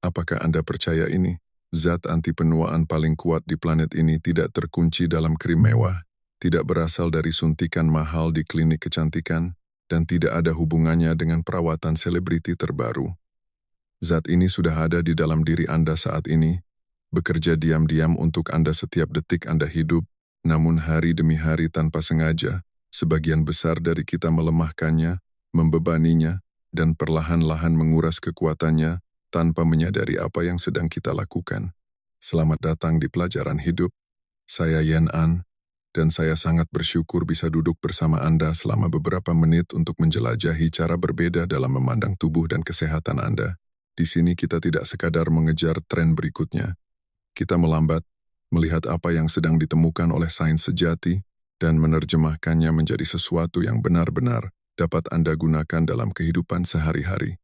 Apakah Anda percaya ini? Zat anti penuaan paling kuat di planet ini tidak terkunci dalam krim mewah, tidak berasal dari suntikan mahal di klinik kecantikan, dan tidak ada hubungannya dengan perawatan selebriti terbaru. Zat ini sudah ada di dalam diri Anda saat ini, bekerja diam-diam untuk Anda setiap detik Anda hidup, namun hari demi hari tanpa sengaja, sebagian besar dari kita melemahkannya, membebaninya, dan perlahan-lahan menguras kekuatannya, tanpa menyadari apa yang sedang kita lakukan. Selamat datang di pelajaran hidup. Saya Yen An, dan saya sangat bersyukur bisa duduk bersama Anda selama beberapa menit untuk menjelajahi cara berbeda dalam memandang tubuh dan kesehatan Anda. Di sini kita tidak sekadar mengejar tren berikutnya. Kita melambat, melihat apa yang sedang ditemukan oleh sains sejati, dan menerjemahkannya menjadi sesuatu yang benar-benar dapat Anda gunakan dalam kehidupan sehari-hari.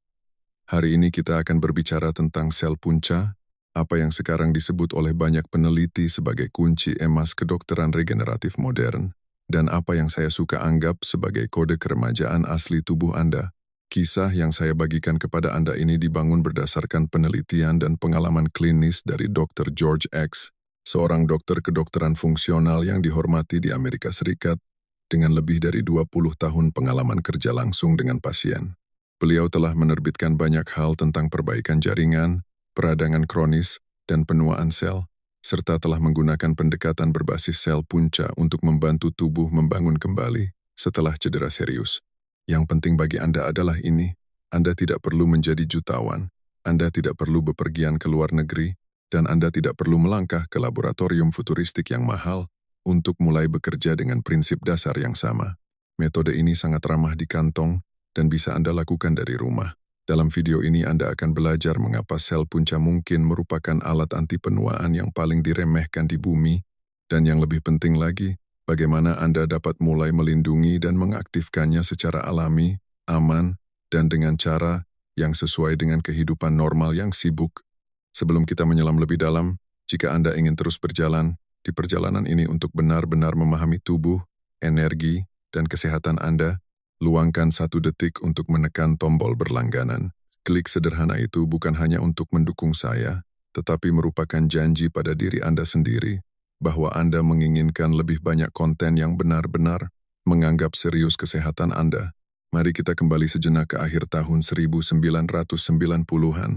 Hari ini kita akan berbicara tentang sel punca, apa yang sekarang disebut oleh banyak peneliti sebagai kunci emas kedokteran regeneratif modern, dan apa yang saya suka anggap sebagai kode keremajaan asli tubuh Anda. Kisah yang saya bagikan kepada Anda ini dibangun berdasarkan penelitian dan pengalaman klinis dari Dr. George X, seorang dokter kedokteran fungsional yang dihormati di Amerika Serikat, dengan lebih dari 20 tahun pengalaman kerja langsung dengan pasien. Beliau telah menerbitkan banyak hal tentang perbaikan jaringan, peradangan kronis, dan penuaan sel, serta telah menggunakan pendekatan berbasis sel punca untuk membantu tubuh membangun kembali setelah cedera serius. Yang penting bagi Anda adalah ini, Anda tidak perlu menjadi jutawan, Anda tidak perlu bepergian ke luar negeri, dan Anda tidak perlu melangkah ke laboratorium futuristik yang mahal untuk mulai bekerja dengan prinsip dasar yang sama. Metode ini sangat ramah di kantong, dan bisa Anda lakukan dari rumah. Dalam video ini Anda akan belajar mengapa sel punca mungkin merupakan alat anti penuaan yang paling diremehkan di bumi, dan yang lebih penting lagi, bagaimana Anda dapat mulai melindungi dan mengaktifkannya secara alami, aman, dan dengan cara yang sesuai dengan kehidupan normal yang sibuk. Sebelum kita menyelam lebih dalam, jika Anda ingin terus berjalan, di perjalanan ini untuk benar-benar memahami tubuh, energi, dan kesehatan Anda, luangkan 1 detik untuk menekan tombol berlangganan. Klik sederhana itu bukan hanya untuk mendukung saya, tetapi merupakan janji pada diri Anda sendiri, bahwa Anda menginginkan lebih banyak konten yang benar-benar menganggap serius kesehatan Anda. Mari kita kembali sejenak ke akhir tahun 1990-an.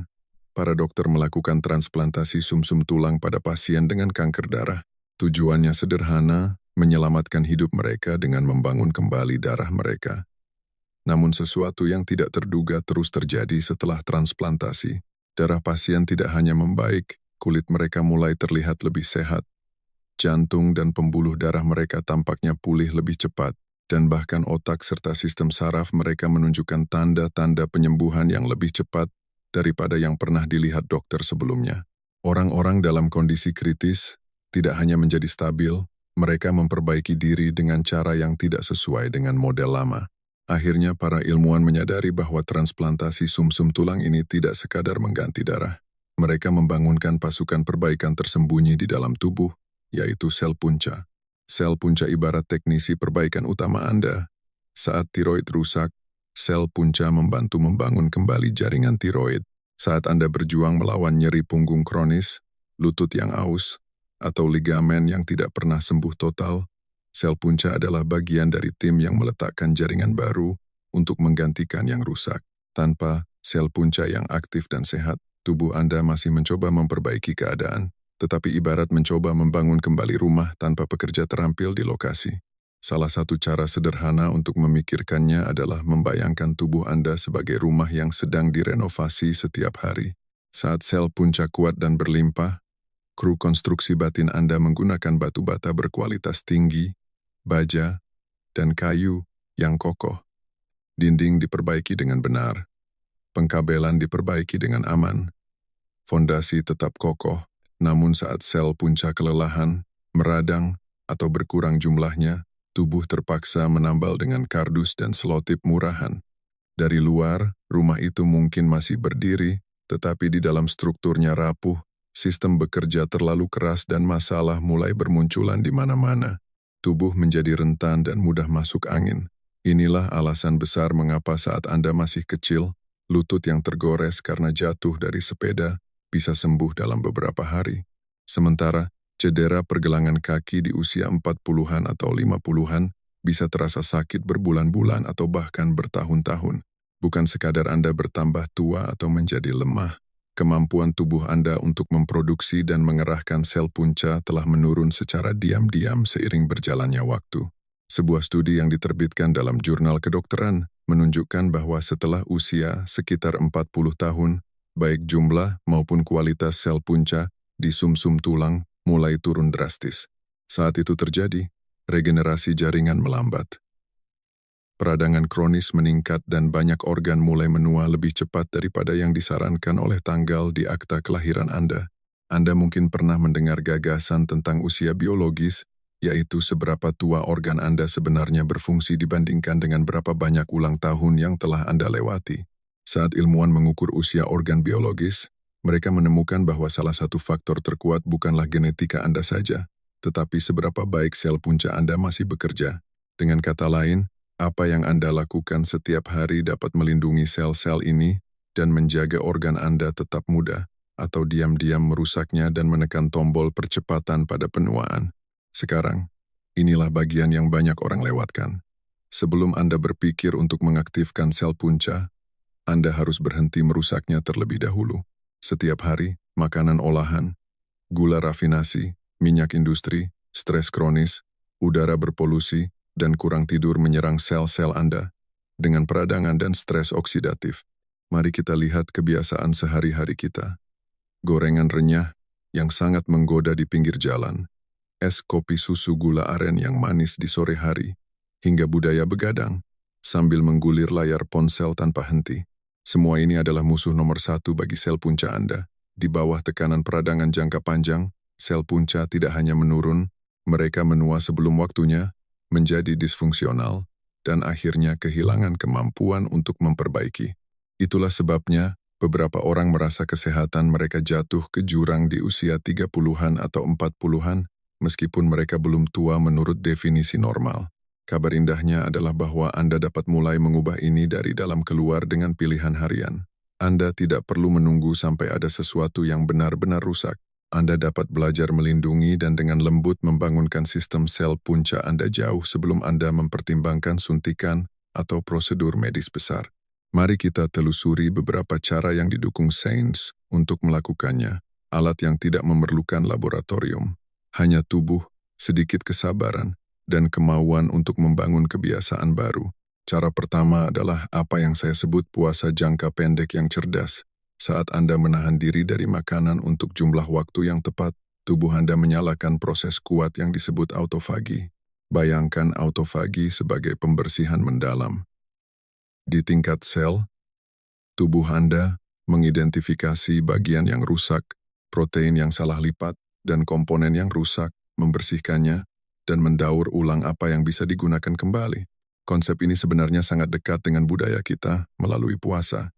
Para dokter melakukan transplantasi sumsum tulang pada pasien dengan kanker darah. Tujuannya sederhana, menyelamatkan hidup mereka dengan membangun kembali darah mereka. Namun sesuatu yang tidak terduga terus terjadi setelah transplantasi. Darah pasien tidak hanya membaik, kulit mereka mulai terlihat lebih sehat. Jantung dan pembuluh darah mereka tampaknya pulih lebih cepat, dan bahkan otak serta sistem saraf mereka menunjukkan tanda-tanda penyembuhan yang lebih cepat daripada yang pernah dilihat dokter sebelumnya. Orang-orang dalam kondisi kritis tidak hanya menjadi stabil, mereka memperbaiki diri dengan cara yang tidak sesuai dengan model lama. Akhirnya para ilmuwan menyadari bahwa transplantasi sumsum tulang ini tidak sekadar mengganti darah. Mereka membangunkan pasukan perbaikan tersembunyi di dalam tubuh, yaitu sel punca. Sel punca ibarat teknisi perbaikan utama Anda. Saat tiroid rusak, sel punca membantu membangun kembali jaringan tiroid. Saat Anda berjuang melawan nyeri punggung kronis, lutut yang aus, atau ligamen yang tidak pernah sembuh total, sel punca adalah bagian dari tim yang meletakkan jaringan baru untuk menggantikan yang rusak. Tanpa sel punca yang aktif dan sehat, tubuh Anda masih mencoba memperbaiki keadaan, tetapi ibarat mencoba membangun kembali rumah tanpa pekerja terampil di lokasi. Salah satu cara sederhana untuk memikirkannya adalah membayangkan tubuh Anda sebagai rumah yang sedang direnovasi setiap hari. Saat sel punca kuat dan berlimpah, kru konstruksi batin Anda menggunakan batu bata berkualitas tinggi, baja, dan kayu yang kokoh. Dinding diperbaiki dengan benar, pengkabelan diperbaiki dengan aman, fondasi tetap kokoh, namun saat sel punca kelelahan, meradang, atau berkurang jumlahnya, tubuh terpaksa menambal dengan kardus dan selotip murahan. Dari luar, rumah itu mungkin masih berdiri, tetapi di dalam strukturnya rapuh, sistem bekerja terlalu keras dan masalah mulai bermunculan di mana-mana. Tubuh menjadi rentan dan mudah masuk angin. Inilah alasan besar mengapa saat Anda masih kecil, lutut yang tergores karena jatuh dari sepeda, bisa sembuh dalam beberapa hari. Sementara, cedera pergelangan kaki di usia 40-an atau 50-an bisa terasa sakit berbulan-bulan atau bahkan bertahun-tahun. Bukan sekadar Anda bertambah tua atau menjadi lemah, kemampuan tubuh Anda untuk memproduksi dan mengerahkan sel punca telah menurun secara diam-diam seiring berjalannya waktu. Sebuah studi yang diterbitkan dalam jurnal kedokteran menunjukkan bahwa setelah usia sekitar 40 tahun, baik jumlah maupun kualitas sel punca di sumsum tulang mulai turun drastis. Saat itu terjadi, regenerasi jaringan melambat. Peradangan kronis meningkat dan banyak organ mulai menua lebih cepat daripada yang disarankan oleh tanggal di akta kelahiran Anda. Anda mungkin pernah mendengar gagasan tentang usia biologis, yaitu seberapa tua organ Anda sebenarnya berfungsi dibandingkan dengan berapa banyak ulang tahun yang telah Anda lewati. Saat ilmuwan mengukur usia organ biologis, mereka menemukan bahwa salah satu faktor terkuat bukanlah genetika Anda saja, tetapi seberapa baik sel punca Anda masih bekerja. Dengan kata lain, apa yang Anda lakukan setiap hari dapat melindungi sel-sel ini dan menjaga organ Anda tetap muda, atau diam-diam merusaknya dan menekan tombol percepatan pada penuaan. Sekarang, inilah bagian yang banyak orang lewatkan. Sebelum Anda berpikir untuk mengaktifkan sel punca, Anda harus berhenti merusaknya terlebih dahulu. Setiap hari, makanan olahan, gula rafinasi, minyak industri, stres kronis, udara berpolusi, dan kurang tidur menyerang sel-sel Anda dengan peradangan dan stres oksidatif. Mari kita lihat kebiasaan sehari-hari kita. Gorengan renyah yang sangat menggoda di pinggir jalan, es kopi susu gula aren yang manis di sore hari, hingga budaya begadang sambil menggulir layar ponsel tanpa henti. Semua ini adalah musuh nomor satu bagi sel punca Anda. Di bawah tekanan peradangan jangka panjang, sel punca tidak hanya menurun, mereka menua sebelum waktunya, menjadi disfungsional, dan akhirnya kehilangan kemampuan untuk memperbaiki. Itulah sebabnya, beberapa orang merasa kesehatan mereka jatuh ke jurang di usia 30-an atau 40-an, meskipun mereka belum tua menurut definisi normal. Kabar indahnya adalah bahwa Anda dapat mulai mengubah ini dari dalam keluar dengan pilihan harian. Anda tidak perlu menunggu sampai ada sesuatu yang benar-benar rusak. Anda dapat belajar melindungi dan dengan lembut membangunkan sistem sel punca Anda jauh sebelum Anda mempertimbangkan suntikan atau prosedur medis besar. Mari kita telusuri beberapa cara yang didukung sains untuk melakukannya. Alat yang tidak memerlukan laboratorium. Hanya tubuh, sedikit kesabaran, dan kemauan untuk membangun kebiasaan baru. Cara pertama adalah apa yang saya sebut puasa jangka pendek yang cerdas. Saat Anda menahan diri dari makanan untuk jumlah waktu yang tepat, tubuh Anda menyalakan proses kuat yang disebut autofagi. Bayangkan autofagi sebagai pembersihan mendalam. Di tingkat sel, tubuh Anda mengidentifikasi bagian yang rusak, protein yang salah lipat, dan komponen yang rusak, membersihkannya, dan mendaur ulang apa yang bisa digunakan kembali. Konsep ini sebenarnya sangat dekat dengan budaya kita melalui puasa.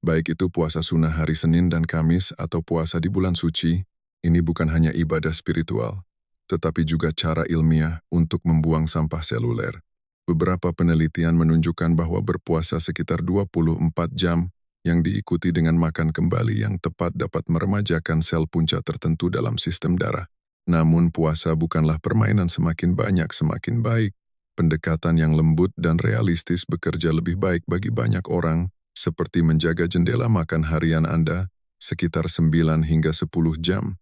Baik itu puasa sunnah hari Senin dan Kamis atau puasa di bulan suci, ini bukan hanya ibadah spiritual, tetapi juga cara ilmiah untuk membuang sampah seluler. Beberapa penelitian menunjukkan bahwa berpuasa sekitar 24 jam yang diikuti dengan makan kembali yang tepat dapat meremajakan sel punca tertentu dalam sistem darah. Namun puasa bukanlah permainan semakin banyak semakin baik. Pendekatan yang lembut dan realistis bekerja lebih baik bagi banyak orang, seperti menjaga jendela makan harian Anda sekitar 9 hingga 10 jam.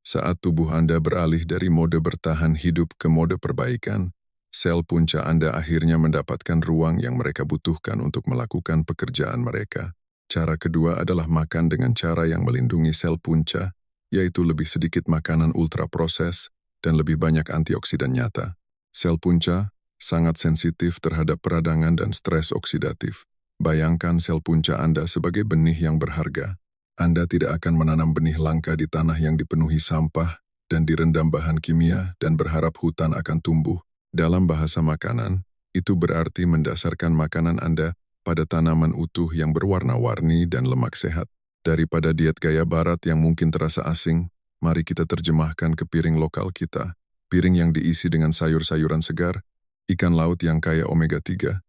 Saat tubuh Anda beralih dari mode bertahan hidup ke mode perbaikan, sel punca Anda akhirnya mendapatkan ruang yang mereka butuhkan untuk melakukan pekerjaan mereka. Cara kedua adalah makan dengan cara yang melindungi sel punca, yaitu lebih sedikit makanan ultraproses dan lebih banyak antioksidan nyata. Sel punca sangat sensitif terhadap peradangan dan stres oksidatif. Bayangkan sel punca Anda sebagai benih yang berharga. Anda tidak akan menanam benih langka di tanah yang dipenuhi sampah dan direndam bahan kimia dan berharap hutan akan tumbuh. Dalam bahasa makanan, itu berarti mendasarkan makanan Anda pada tanaman utuh yang berwarna-warni dan lemak sehat. Daripada diet gaya barat yang mungkin terasa asing, mari kita terjemahkan ke piring lokal kita. Piring yang diisi dengan sayur-sayuran segar, ikan laut yang kaya omega 3,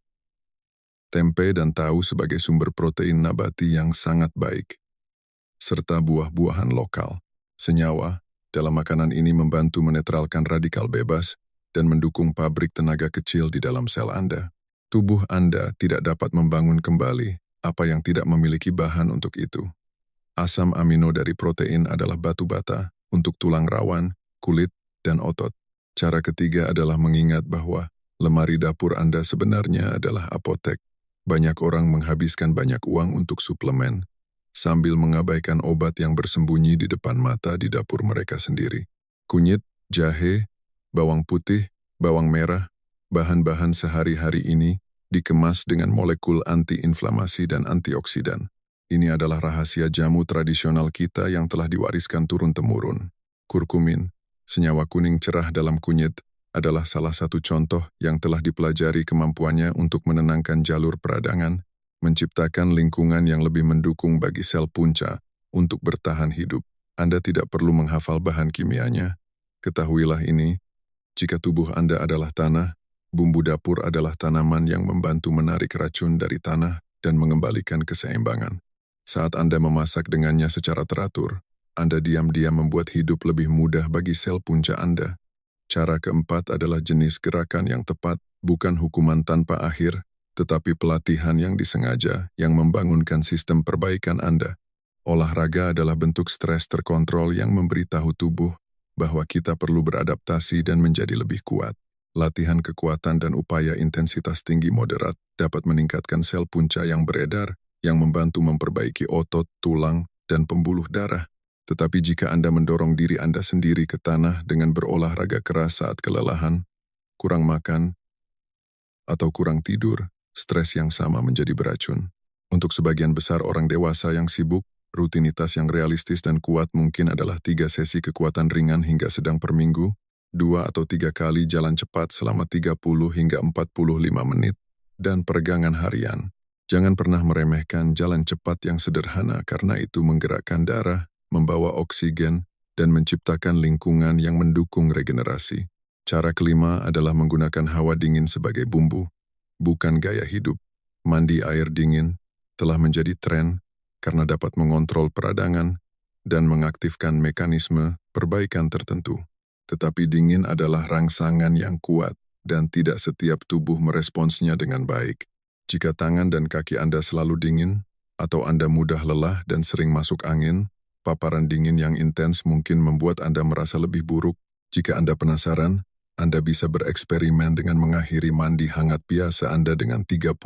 tempe dan tahu sebagai sumber protein nabati yang sangat baik. serta buah-buahan lokal. Senyawa dalam makanan ini membantu menetralkan radikal bebas dan mendukung pabrik tenaga kecil di dalam sel Anda. Tubuh Anda tidak dapat membangun kembali apa yang tidak memiliki bahan untuk itu. Asam amino dari protein adalah batu bata untuk tulang rawan, kulit, dan otot. Cara ketiga adalah mengingat bahwa lemari dapur Anda sebenarnya adalah apotek. Banyak orang menghabiskan banyak uang untuk suplemen, sambil mengabaikan obat yang bersembunyi di depan mata di dapur mereka sendiri. Kunyit, jahe, bawang putih, bawang merah, bahan-bahan sehari-hari ini dikemas dengan molekul anti-inflamasi dan antioksidan. Ini adalah rahasia jamu tradisional kita yang telah diwariskan turun-temurun. Kurkumin, senyawa kuning cerah dalam kunyit, adalah salah satu contoh yang telah dipelajari kemampuannya untuk menenangkan jalur peradangan, menciptakan lingkungan yang lebih mendukung bagi sel punca untuk bertahan hidup. Anda tidak perlu menghafal bahan kimianya. Ketahuilah ini, jika tubuh Anda adalah tanah, bumbu dapur adalah tanaman yang membantu menarik racun dari tanah dan mengembalikan keseimbangan. Saat Anda memasak dengannya secara teratur, Anda diam-diam membuat hidup lebih mudah bagi sel punca Anda. Cara keempat adalah jenis gerakan yang tepat, bukan hukuman tanpa akhir, tetapi pelatihan yang disengaja yang membangunkan sistem perbaikan Anda. Olahraga adalah bentuk stres terkontrol yang memberitahu tubuh bahwa kita perlu beradaptasi dan menjadi lebih kuat. Latihan kekuatan dan upaya intensitas tinggi moderat dapat meningkatkan sel punca yang beredar, yang membantu memperbaiki otot, tulang, dan pembuluh darah. Tetapi jika Anda mendorong diri Anda sendiri ke tanah dengan berolahraga keras saat kelelahan, kurang makan, atau kurang tidur, stres yang sama menjadi beracun. Untuk sebagian besar orang dewasa yang sibuk, rutinitas yang realistis dan kuat mungkin adalah 3 sesi kekuatan ringan hingga sedang per minggu, 2 atau 3 kali jalan cepat selama 30 hingga 45 menit, dan peregangan harian. Jangan pernah meremehkan jalan cepat yang sederhana karena itu menggerakkan darah, membawa oksigen, dan menciptakan lingkungan yang mendukung regenerasi. Cara kelima adalah menggunakan hawa dingin sebagai bumbu, bukan gaya hidup. Mandi air dingin telah menjadi tren karena dapat mengontrol peradangan dan mengaktifkan mekanisme perbaikan tertentu. Tetapi dingin adalah rangsangan yang kuat dan tidak setiap tubuh meresponsnya dengan baik. Jika tangan dan kaki Anda selalu dingin, atau Anda mudah lelah dan sering masuk angin, paparan dingin yang intens mungkin membuat Anda merasa lebih buruk. Jika Anda penasaran, Anda bisa bereksperimen dengan mengakhiri mandi hangat biasa Anda dengan 30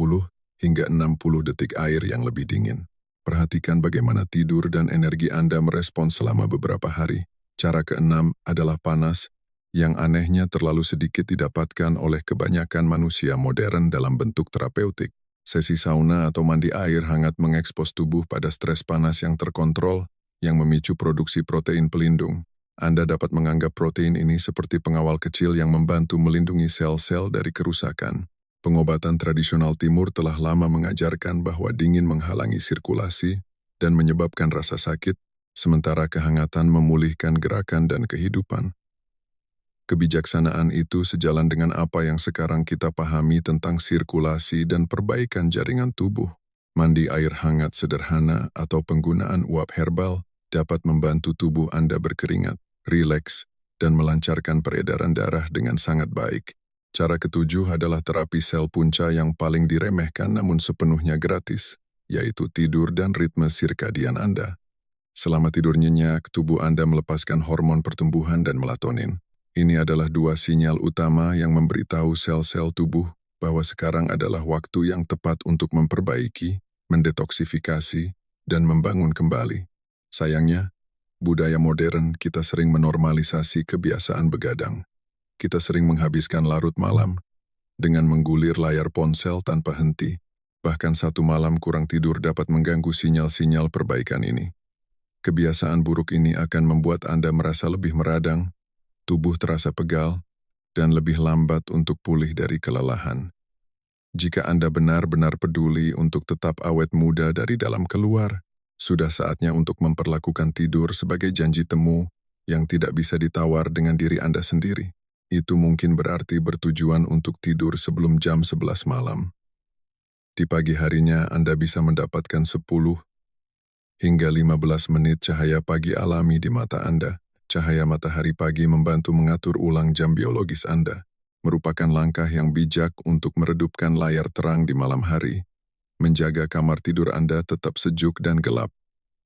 hingga 60 detik air yang lebih dingin. Perhatikan bagaimana tidur dan energi Anda merespons selama beberapa hari. Cara keenam adalah panas, yang anehnya terlalu sedikit didapatkan oleh kebanyakan manusia modern dalam bentuk terapeutik. Sesi sauna atau mandi air hangat mengekspos tubuh pada stres panas yang terkontrol, yang memicu produksi protein pelindung. Anda dapat menganggap protein ini seperti pengawal kecil yang membantu melindungi sel-sel dari kerusakan. Pengobatan tradisional timur telah lama mengajarkan bahwa dingin menghalangi sirkulasi dan menyebabkan rasa sakit, sementara kehangatan memulihkan gerakan dan kehidupan. Kebijaksanaan itu sejalan dengan apa yang sekarang kita pahami tentang sirkulasi dan perbaikan jaringan tubuh. Mandi air hangat sederhana atau penggunaan uap herbal dapat membantu tubuh Anda berkeringat, rileks, dan melancarkan peredaran darah dengan sangat baik. Cara ketujuh adalah terapi sel punca yang paling diremehkan namun sepenuhnya gratis, yaitu tidur dan ritme sirkadian Anda. Selama tidur nyenyak, tubuh Anda melepaskan hormon pertumbuhan dan melatonin. Ini adalah 2 sinyal utama yang memberitahu sel-sel tubuh bahwa sekarang adalah waktu yang tepat untuk memperbaiki, mendetoksifikasi, dan membangun kembali. Sayangnya, budaya modern kita sering menormalisasi kebiasaan begadang. Kita sering menghabiskan larut malam dengan menggulir layar ponsel tanpa henti. Bahkan 1 malam kurang tidur dapat mengganggu sinyal-sinyal perbaikan ini. Kebiasaan buruk ini akan membuat Anda merasa lebih meradang, tubuh terasa pegal, dan lebih lambat untuk pulih dari kelelahan. Jika Anda benar-benar peduli untuk tetap awet muda dari dalam keluar, sudah saatnya untuk memperlakukan tidur sebagai janji temu yang tidak bisa ditawar dengan diri Anda sendiri. Itu mungkin berarti bertujuan untuk tidur sebelum jam 11 malam. Di pagi harinya Anda bisa mendapatkan 10 hingga 15 menit cahaya pagi alami di mata Anda. Cahaya matahari pagi membantu mengatur ulang jam biologis Anda, merupakan langkah yang bijak untuk meredupkan layar terang di malam hari, menjaga kamar tidur Anda tetap sejuk dan gelap,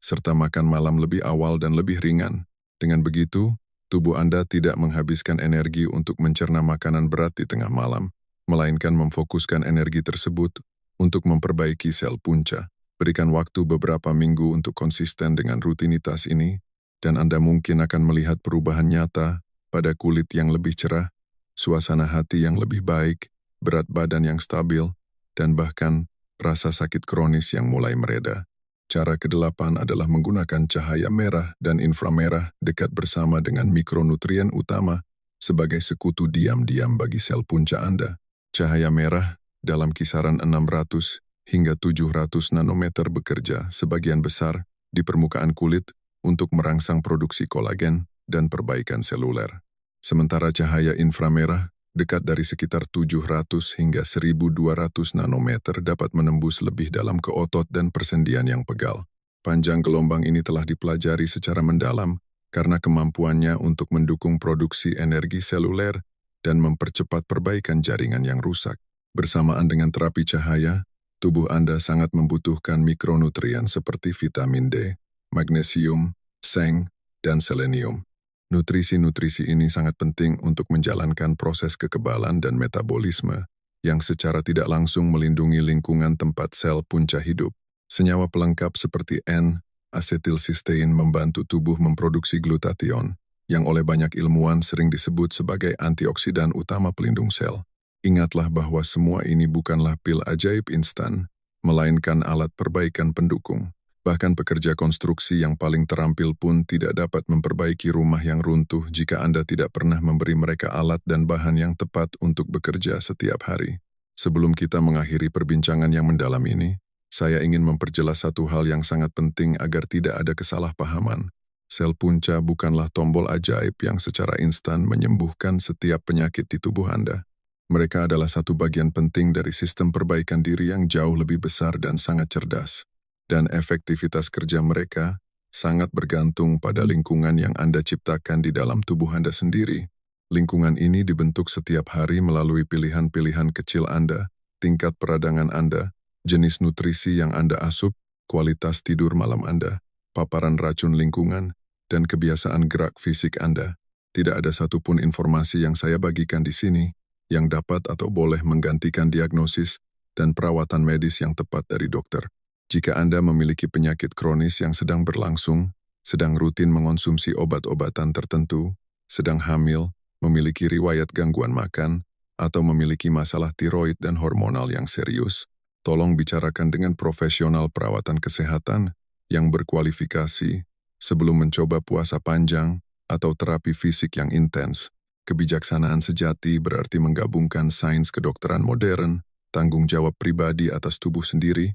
serta makan malam lebih awal dan lebih ringan. Dengan begitu, tubuh Anda tidak menghabiskan energi untuk mencerna makanan berat di tengah malam, melainkan memfokuskan energi tersebut untuk memperbaiki sel punca. Berikan waktu beberapa minggu untuk konsisten dengan rutinitas ini, dan Anda mungkin akan melihat perubahan nyata pada kulit yang lebih cerah, suasana hati yang lebih baik, berat badan yang stabil, dan bahkan rasa sakit kronis yang mulai mereda. Cara ke-8 adalah menggunakan cahaya merah dan inframerah dekat bersama dengan mikronutrien utama sebagai sekutu diam-diam bagi sel punca Anda. Cahaya merah dalam kisaran 600 hingga 700 nanometer bekerja sebagian besar di permukaan kulit untuk merangsang produksi kolagen dan perbaikan seluler. Sementara cahaya inframerah dekat dari sekitar 700 hingga 1200 nanometer dapat menembus lebih dalam ke otot dan persendian yang pegal. Panjang gelombang ini telah dipelajari secara mendalam karena kemampuannya untuk mendukung produksi energi seluler dan mempercepat perbaikan jaringan yang rusak. Bersamaan dengan terapi cahaya, tubuh Anda sangat membutuhkan mikronutrien seperti vitamin D, magnesium, seng, dan selenium. Nutrisi-nutrisi ini sangat penting untuk menjalankan proses kekebalan dan metabolisme yang secara tidak langsung melindungi lingkungan tempat sel punca hidup. Senyawa pelengkap seperti N-asetilsistein membantu tubuh memproduksi glutathione, yang oleh banyak ilmuwan sering disebut sebagai antioksidan utama pelindung sel. Ingatlah bahwa semua ini bukanlah pil ajaib instan, melainkan alat perbaikan pendukung. Bahkan pekerja konstruksi yang paling terampil pun tidak dapat memperbaiki rumah yang runtuh jika Anda tidak pernah memberi mereka alat dan bahan yang tepat untuk bekerja setiap hari. Sebelum kita mengakhiri perbincangan yang mendalam ini, saya ingin memperjelas satu hal yang sangat penting agar tidak ada kesalahpahaman. Sel punca bukanlah tombol ajaib yang secara instan menyembuhkan setiap penyakit di tubuh Anda. Mereka adalah satu bagian penting dari sistem perbaikan diri yang jauh lebih besar dan sangat cerdas. Dan efektivitas kerja mereka sangat bergantung pada lingkungan yang Anda ciptakan di dalam tubuh Anda sendiri. Lingkungan ini dibentuk setiap hari melalui pilihan-pilihan kecil Anda, tingkat peradangan Anda, jenis nutrisi yang Anda asup, kualitas tidur malam Anda, paparan racun lingkungan, dan kebiasaan gerak fisik Anda. Tidak ada satupun informasi yang saya bagikan di sini yang dapat atau boleh menggantikan diagnosis dan perawatan medis yang tepat dari dokter. Jika Anda memiliki penyakit kronis yang sedang berlangsung, sedang rutin mengonsumsi obat-obatan tertentu, sedang hamil, memiliki riwayat gangguan makan, atau memiliki masalah tiroid dan hormonal yang serius, tolong bicarakan dengan profesional perawatan kesehatan yang berkualifikasi sebelum mencoba puasa panjang atau terapi fisik yang intens. Kebijaksanaan sejati berarti menggabungkan sains kedokteran modern, tanggung jawab pribadi atas tubuh sendiri,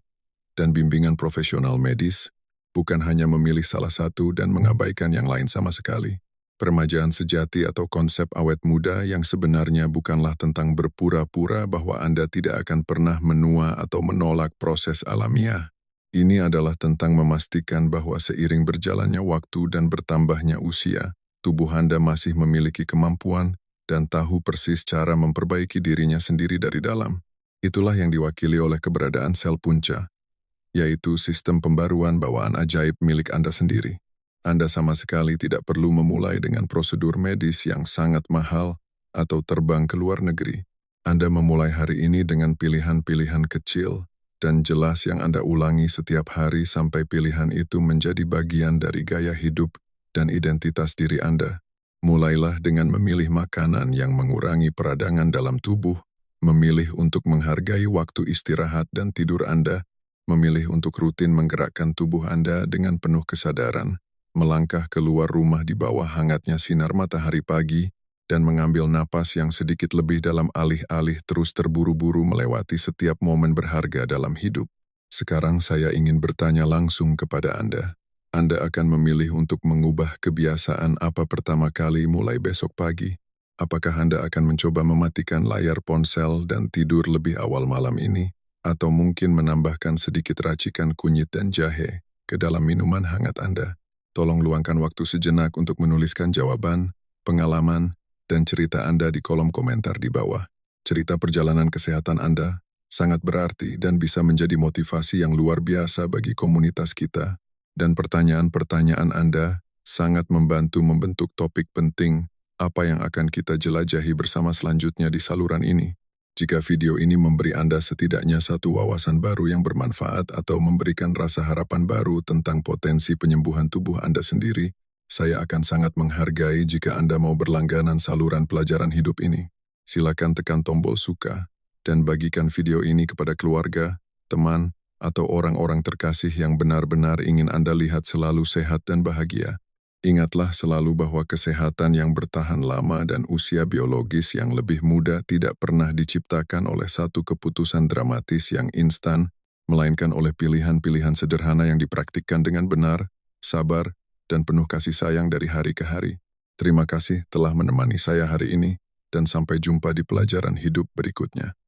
dan bimbingan profesional medis, bukan hanya memilih salah satu dan mengabaikan yang lain sama sekali. Peremajaan sejati atau konsep awet muda yang sebenarnya bukanlah tentang berpura-pura bahwa Anda tidak akan pernah menua atau menolak proses alamiah. Ini adalah tentang memastikan bahwa seiring berjalannya waktu dan bertambahnya usia, tubuh Anda masih memiliki kemampuan dan tahu persis cara memperbaiki dirinya sendiri dari dalam. Itulah yang diwakili oleh keberadaan sel punca, yaitu sistem pembaruan bawaan ajaib milik Anda sendiri. Anda sama sekali tidak perlu memulai dengan prosedur medis yang sangat mahal atau terbang ke luar negeri. Anda memulai hari ini dengan pilihan-pilihan kecil dan jelas yang Anda ulangi setiap hari sampai pilihan itu menjadi bagian dari gaya hidup dan identitas diri Anda. Mulailah dengan memilih makanan yang mengurangi peradangan dalam tubuh, memilih untuk menghargai waktu istirahat dan tidur Anda, memilih untuk rutin menggerakkan tubuh Anda dengan penuh kesadaran, melangkah keluar rumah di bawah hangatnya sinar matahari pagi, dan mengambil napas yang sedikit lebih dalam alih-alih terus terburu-buru melewati setiap momen berharga dalam hidup. Sekarang saya ingin bertanya langsung kepada Anda. Anda akan memilih untuk mengubah kebiasaan apa pertama kali mulai besok pagi? Apakah Anda akan mencoba mematikan layar ponsel dan tidur lebih awal malam ini? Atau mungkin menambahkan sedikit racikan kunyit dan jahe? ke dalam minuman hangat Anda. Tolong luangkan waktu sejenak untuk menuliskan jawaban, pengalaman, dan cerita Anda di kolom komentar di bawah. Cerita perjalanan kesehatan Anda sangat berarti dan bisa menjadi motivasi yang luar biasa bagi komunitas kita. Dan pertanyaan-pertanyaan Anda sangat membantu membentuk topik penting apa yang akan kita jelajahi bersama selanjutnya di saluran ini. Jika video ini memberi Anda setidaknya satu wawasan baru yang bermanfaat atau memberikan rasa harapan baru tentang potensi penyembuhan tubuh Anda sendiri, saya akan sangat menghargai jika Anda mau berlangganan saluran pelajaran hidup ini. Silakan tekan tombol suka dan bagikan video ini kepada keluarga, teman, atau orang-orang terkasih yang benar-benar ingin Anda lihat selalu sehat dan bahagia. Ingatlah selalu bahwa kesehatan yang bertahan lama dan usia biologis yang lebih muda tidak pernah diciptakan oleh satu keputusan dramatis yang instan, melainkan oleh pilihan-pilihan sederhana yang dipraktikkan dengan benar, sabar, dan penuh kasih sayang dari hari ke hari. Terima kasih telah menemani saya hari ini, dan sampai jumpa di pelajaran hidup berikutnya.